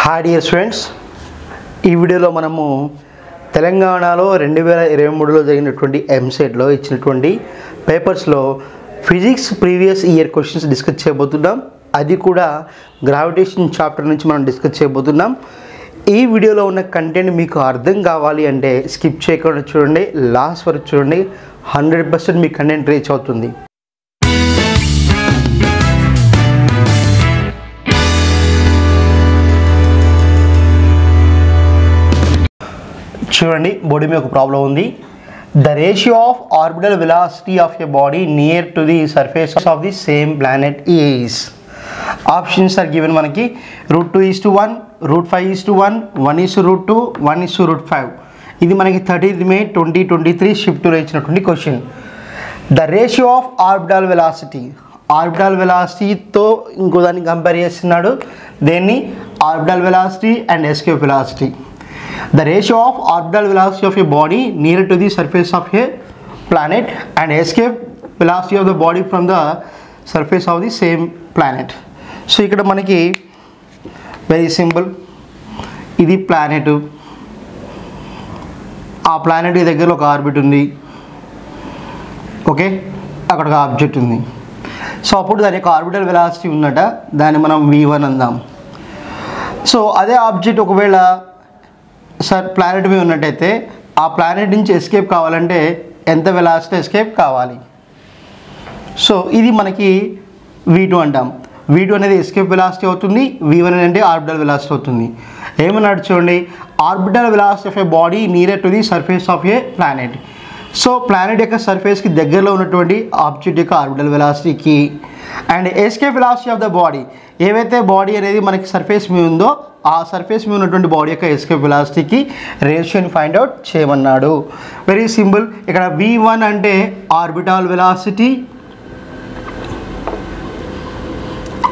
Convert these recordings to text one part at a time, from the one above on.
Hi dear students, ఈ వీడియోలో మనము తెలంగాణలో 2023లో జరిగినటువంటి ఎంసెట్లో ఇచ్చినటువంటి పేపర్స్లో physics previous year questions discuss చేయబోతున్నాం. అది కూడా గ్రావిటేషన్ చాప్టర్ నుంచి మనం డిస్కస్ చేయబోతున్నాం. ఈ వీడియోలో ఉన్న కంటెంట్ మీకు అర్థం కావాలి అంటే స్కిప్ చేయకుండా చూడండి, లాస్ట్ వరకు చూడండి. 100% మీ కంటెంట్ రీచ్ అవుతుంది. చూడండి, బోర్డు మీద ఒక ప్రాబ్లం ఉంది. The ratio of orbital velocity of a body near to the surface of the same planet is. Options are given మనకి √2:1, √5:1, 1:√2, 1:5. ఇది మనకి 30th May 2023 షిఫ్ట్లో ఇచ్చినటువంటి question. The ratio of orbital వెలాసిటీతో ఇంకో దాన్ని కంపేర్ చేస్తున్నాడు. దేన్ని? Orbital velocity and escape velocity. The ratio of orbital velocity of a body near to the surface of a planet and escape velocity of the body from the surface of the same planet. So ఇక్కడ మనకి very simple. ఇది planet, ఆ planet దగ్గర ఒక orbit ఉంది, okay, అక్కడ ఒక object ఉంది. సో అప్పుడు దాని యొక్క ఆర్బిటల్ వెలాసిటీ ఉందట, దాన్ని మనం v1 అందాం. సో అదే ఆబ్జెక్ట్ ఒకవేళ ప్లానెట్ మీద ఉన్నట్టయితే ఆ ప్లానెట్ నుంచి ఎస్కేప్ కావాలంటే ఎంత వెలాసిటీ ఎస్కేప్ కావాలి? సో ఇది మనకి v2 అంటాం. v2 అనేది ఎస్కేప్ వెలాసిటీ అవుతుంది, v1 అంటే ఆర్బిటల్ వెలాసిటీ అవుతుంది. ఏమన్నాడు చూడండి, orbital velocity of a body near to the surface of a planet. So planet యొక్క సర్ఫేస్కి దగ్గరలో ఉన్నటువంటి ఆబ్జెక్ట్ యొక్క ఆర్బిటల్ వెలాసిటీకి and escape velocity of the body, ఏవైతే బాడీ అనేది మనకి సర్ఫేస్ మీద ఉందో ఆ సర్ఫేస్ మీద ఉన్నటువంటి బాడీ యొక్క ఎస్కేప్ వెలాసిటీకి రేషియోని ఫైండ్ అవుట్ చేయమన్నాడు. Very simple. ఇక్కడ v1 అంటే ఆర్బిటల్ వెలాసిటీ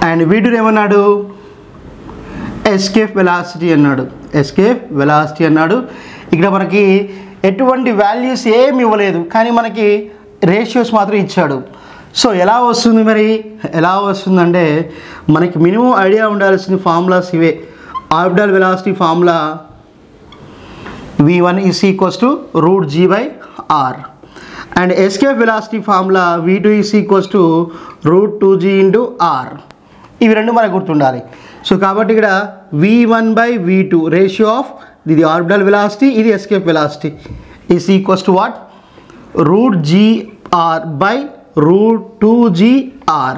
అండ్ v2 ఏమన్నాడు? ఎస్కేప్ వెలాసిటీ అన్నాడు. ఎస్కేప్ వెలాసిటీ అన్నాడు. ఇక్కడ మనకి ఎటువంటి వాల్యూస్ ఏమి ఇవ్వలేదు, కానీ మనకి రేషియోస్ మాత్రం ఇచ్చాడు. సో ఎలా వస్తుంది మరి? ఎలా వస్తుందంటే మనకి మినిమం ఐడియా ఉండాల్సిన ఫార్ములాస్ ఇవే. Orbital velocity formula v1 = √g/r and escape velocity formula v2 = √2g/r. ఇవి రెండు మనకు గుర్తుండాలి. సో కాబట్టి ఇక్కడ v1/v2 రేషియో ఆఫ్ ఇది ఆర్బిటల్ వెలాసిటీ, ఇది ఎస్కేప్ వెలాసిటీ = what? √gr/√2gr.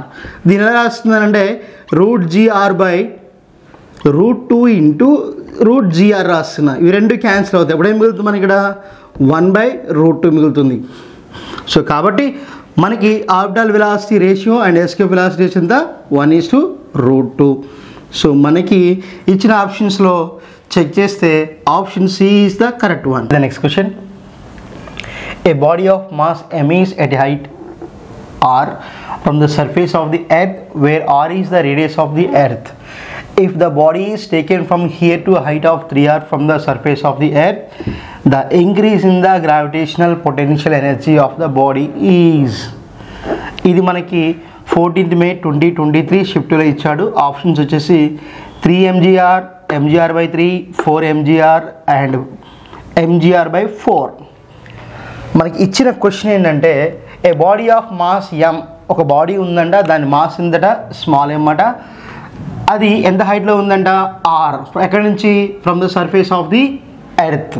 దీని ఎలా రాస్తుందంటే √gr/√2 × √gr రాస్తున్నా. ఇవి రెండు క్యాన్సిల్ అవుతాయి. అప్పుడు ఏం మిగులుతుంది మనకి? ఇక్కడ 1/√2 మిగులుతుంది. సో కాబట్టి మనకి orbital velocity ratio and escape velocity ratio ఎంత? 1:√2. సో మనకి ఇచ్చిన ఆప్షన్స్లో చెక్ చేస్తే option C is the correct one. The next question. A body of mass emits at height r from the surface of the earth where r is the radius of the earth. If the body is taken from here to a height of 3r from the surface of the earth, the increase in the gravitational potential energy of the body is. ఇది మనకి 14th May 2023 షిఫ్ట్లో ఇచ్చాడు. Options వచ్చేసి 3 mgr, mgr/3, 4 mgr and mgr/4. మనకి ఇచ్చిన question ఏంటంటే ఏ body of mass m, ఒక body ఉందంట, దాని మాస్ ఉందట స్మాల్ m అట. అది ఎంత హైట్లో ఉందంట? r. ఎక్కడి నుంచి? From the surface of the earth.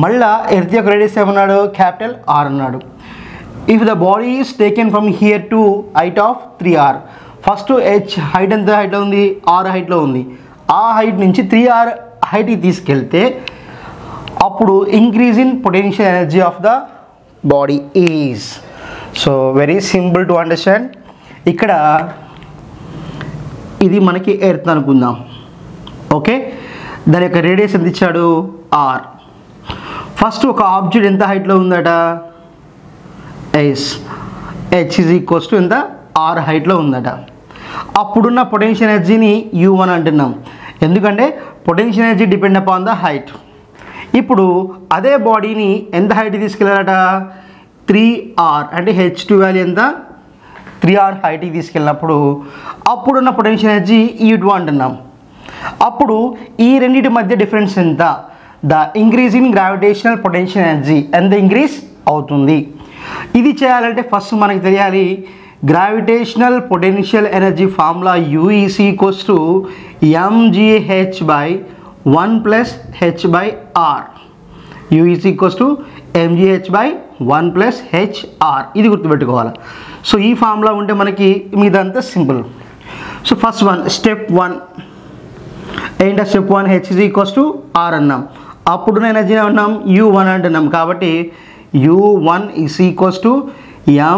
మళ్ళా ఎర్త్ యొక్క రేడియస్ ఏమన్నాడు? క్యాపిటల్ r అన్నాడు. If the body is taken from here to height of 3r. First h height ఎంత హైట్లో ఉంది? r హైట్లో ఉంది. ఆ హైట్ నుంచి 3r హైట్కి తీసుకెళ్తే అప్పుడు increase in potential energy of the body is. So very simple to understand. ఇక్కడ ఇది మనకి ఎర్త్ అనుకుందాం, ఓకే. దాని యొక్క రేడియస్ ఎంత ఇచ్చాడు? r. ఫస్ట్ ఒక ఆబ్జెక్ట్ ఎంత హైట్లో ఉందట? h = ఎంత? r హైట్లో ఉందట. అప్పుడున్న పొటెన్షియల్ ఎనర్జీని u1 అంటున్నాం, ఎందుకంటే potential energy depend upon the height. ఇప్పుడు అదే బాడీని ఎంత హైట్ తీసుకెళ్ళారట? 3r అంటే h2 వాల్యూ ఎంత? 3r హైట్కి తీసుకెళ్ళినప్పుడు అప్పుడున్న పొటెన్షియల్ ఎనర్జీ u2 అంటున్నాం. అప్పుడు ఈ రెండింటి మధ్య డిఫరెన్స్ ఎంత? The increase in gravitational potential energy ఎంత ఇంక్రీజ్ అవుతుంది. ఇది చేయాలంటే ఫస్ట్ మనకి తెలియాలి gravitational potential energy formula U is equals to mgh/1 plus h/r. U is equals to mgh/1 plus h/r. ఇది గుర్తుపెట్టుకోవాలి. సో ఈ ఫార్ములా ఉంటే మనకి మీదంతా simple. So first one step 1 ఏంటంటే step 1 h is equals to r అన్నాం. అప్పుడు energy అన్నాం U1 అంటున్నాం. కాబట్టి U1 is equals to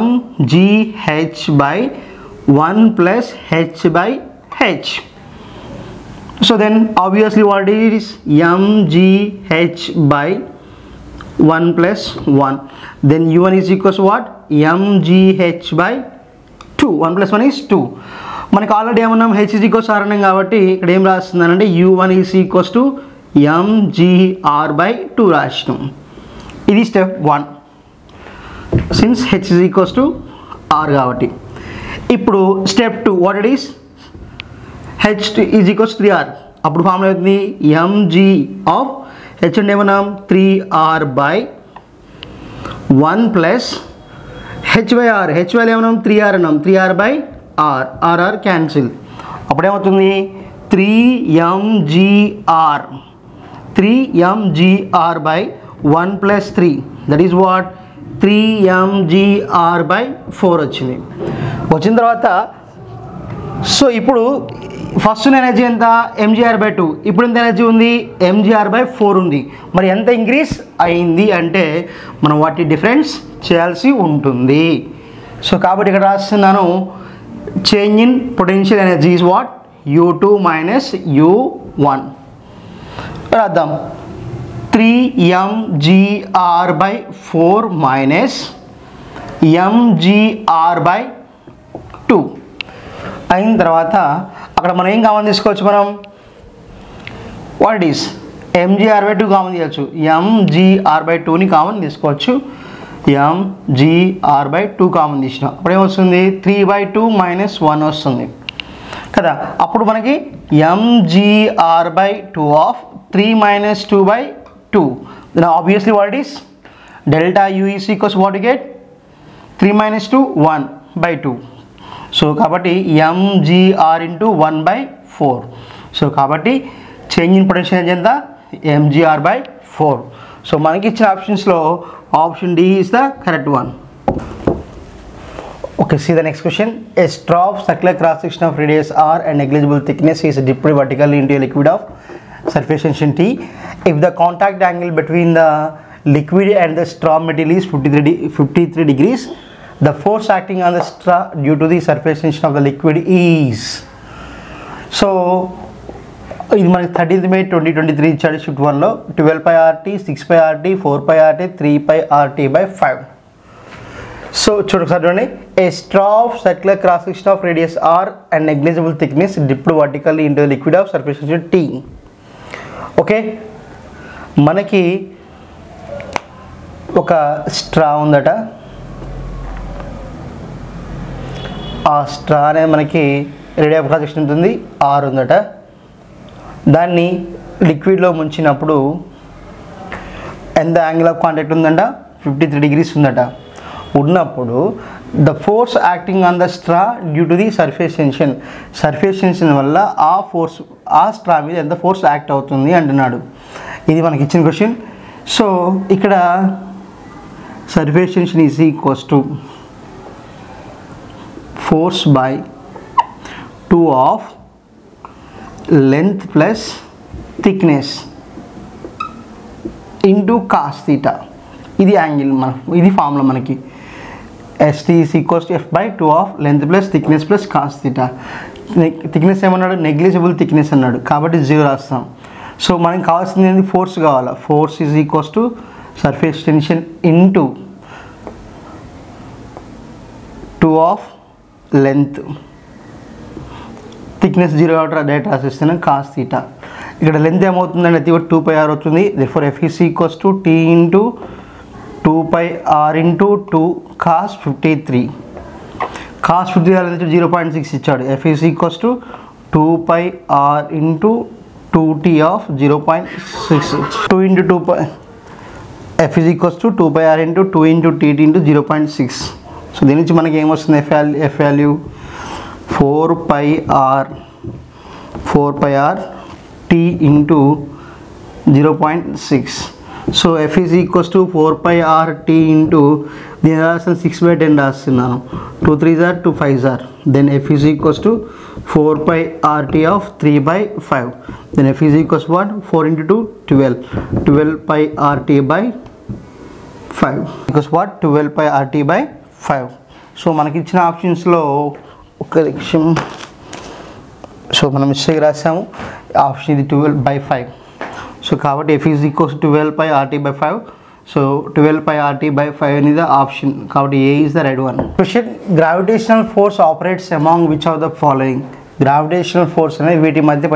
mgh/1 plus h/h. So then obviously what it is mgh/1 plus 1. Then U1 is equals to what? mgh/2. 1 plus 1 is 2. మనకి already ఏమన్నాం h is equals to r అన్నాం కాబట్టి ఇక్కడ ఏం రాస్తున్నానంటే U1 is equals to mgr/2 రాసినాం. ఇది step 1 since h is equals to r కాబట్టి. ఇప్పుడు step 2 what it is h is equals 3r. అప్పుడు ఫార్ములా అవుతుంది mg ఆఫ్ h అంటే ఏమన్నాం 3r/1 plus h/r. h value ఏమన్నాం 3r అన్నాం. 3r/r. r cancel. అప్పుడు ఏమవుతుంది 3mgr. 3mgr/1 plus 3 that is what 3mgr/4 వచ్చింది. వచ్చిన తర్వాత సో ఇప్పుడు ఫస్ట్ ఎనర్జీ ఎంత mgr/2. ఇప్పుడు ఎంత ఎనర్జీ ఉంది mgr/4 ఉంది. మరి ఎంత ఇంక్రీజ్ అయింది అంటే మనం వాటి డిఫరెన్స్ చేయాల్సి ఉంటుంది. సో కాబట్టి ఇక్కడ రాస్తున్నాను change in potential energy is what U2 minus U1. రాద్దాం 3mgr/4 మైనస్ mgr/2 అయిన తర్వాత అక్కడ మనం ఏం కామన్ తీసుకోవచ్చు మనం వాట్ ఈస్ mgr/2 కామన్ తీయచ్చు. mgr/2ని కామన్ తీసుకోవచ్చు. mgr/2 కామన్ తీసిన అప్పుడు ఏమొస్తుంది 3/2 మైనస్ 1 వస్తుంది కదా. అప్పుడు మనకి mgr/2 of 3 minus 2/2. then obviously what is delta U is equals what you get 3 minus 2 1/2. So కాబట్టి mgr into 1/4. సో కాబట్టి చేంజ్ ఇన్ పొటెన్షియల్ ఎనర్జీ ఎంత mgr/4. సో మనకి ఇచ్చిన ఆప్షన్స్లో option D is the correct one. Okay, see the next question. A straw of circular cross section of radius r and negligible thickness is dipped vertically into a liquid of surface tension T. If the contact angle between the liquid and the straw material is 53 degrees, the force acting on the straw due to the surface tension of the liquid is. So ఇది మనకి 13th May 2023 ఇచ్చాడు shift 1లో 12πRT 6πRT 4πRT 3πRT/5. So చూడండి a straw of circular cross section of radius r and negligible thickness dipped vertically into the liquid of surface tension T. Okay, మనకి ఒక straw ఉందట. ఆ straw అనేది మనకి radius of cross section ఉంటుంది r ఉందట. దాన్ని లిక్విడ్లో ముంచినప్పుడు ఎంత యాంగిల్ ఆఫ్ కాంటాక్ట్ ఉందంట 53 degrees ఉందట. ఉన్నప్పుడు the force acting on the straw due to the surface tension వల్ల ఆ స్ట్రా మీద ఎంత ఫోర్స్ యాక్ట్ అవుతుంది అంటున్నాడు. ఇది మనకి ఇచ్చిన క్వశ్చన్. సో ఇక్కడ surface tension is equals to force by 2 of length plus thickness into cos theta. ఇది యాంగిల్ ఇది ఫార్ములా మనకి ST is equals to F/2 of length plus thickness plus cos theta. Thickness ఏమన్నాడు negligible thickness అన్నాడు కాబట్టి 0 రాస్తాం. So మనకి కావాల్సింది ఏంటి ఫోర్స్ కావాలి. Force is equals to surface tension into 2 of length thickness 0 direct రాసిస్తున్నాం కాస్ థీటా. ఇక్కడ లెంత్ ఏమవుతుందండి అది 2πr అవుతుంది. therefore F is equals to T into 2πr into 2 cos 53. cos 53 0.6 ఇచ్చాడు. F is equals to 2πr into 2t of 0.6 2 into 2 pi f is equals to 2 pi r into 2 into tt into 0.6. So దీని నుంచి మనకి ఏమొస్తుంది f value 4 pi r t into 0.6. So f is equals to 4 pi r t into దీని రాసిన 6/10 రాస్తున్నాను. 2 3s are 2 5s are. Then f is equals to 4 pi r t of 3/5. Then f is equals to what? 4 into 2 12. 12 pi r t by 5 equals what? 12 pi r t by 5. So మనకి ఇచ్చిన ఆప్షన్స్లో ఒక నిమిషం. So మనం mistake రాసాము. Option ఇది 12/5. So కాబట్టి f is equals to 12 pi r t by 5. సో 12 pi r t by 5 అనేది ఆప్షన్. కాబట్టి A is the right one. Question, gravitational force operates among which of the following. Gravitational force అనేది వీటి మధ్య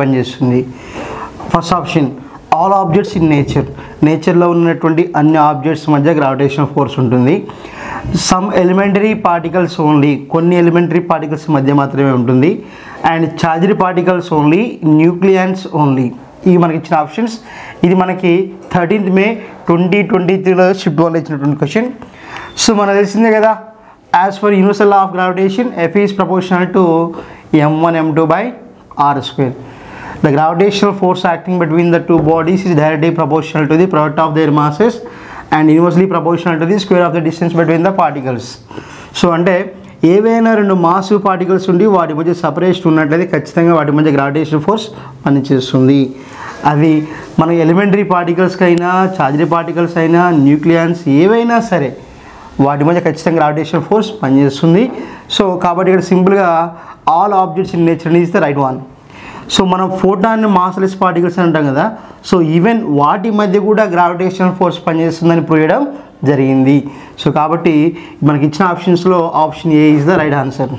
పనిచేస్తుంది. First option, all objects in నేచర్లో ఉన్నటువంటి అన్ని ఆబ్జెక్ట్స్ మధ్య గ్రావిటేషనల్ ఫోర్స్ ఉంటుంది. సమ్ ఎలిమెంటరీ పార్టికల్స్ ఓన్లీ, కొన్ని ఎలిమెంటరీ పార్టికల్స్ మధ్య మాత్రమే ఉంటుంది. And charged particles only, nucleons only. ఇవి మనకి ఇచ్చిన ఆప్షన్స్. ఇది మనకి 13th May 2023లో షిఫ్ట్ 1 ఇచ్చినటువంటి క్వశ్చన్. సో మనకు తెలిసిందే కదా, as for universal law of gravitation F is proportional to m1 m2 by r². The gravitational force acting between the two bodies is directly proportional to the product of their masses and inversely proportional to the square of the distance between the particles. So అంటే ఏవైనా రెండు massive particles ఉండి వాటి మధ్య separation ఉన్నట్లయితే ఖచ్చితంగా వాటి మధ్య గ్రావిటేషనల్ ఫోర్స్ పనిచేస్తుంది. అది మన ఎలిమెంటరీ పార్టికల్స్కి అయినా, ఛార్జ్డ్ పార్టికల్స్ అయినా, న్యూక్లియన్స్ ఏవైనా సరే వాటి మధ్య ఖచ్చితంగా గ్రావిటేషనల్ ఫోర్స్ పనిచేస్తుంది. సో కాబట్టి ఇక్కడ సింపుల్గా all objects in nature is the right one. So మనం ఫోటాన్ మాస్లెస్ పార్టికల్స్ అంటాం కదా, సో ఈవెన్ వాటి మధ్య కూడా గ్రావిటేషనల్ ఫోర్స్ పనిచేస్తుందని ప్రూవ్ చేయడం జరిగింది. సో కాబట్టి మనకి ఇచ్చిన ఆప్షన్స్లో option A is the right answer.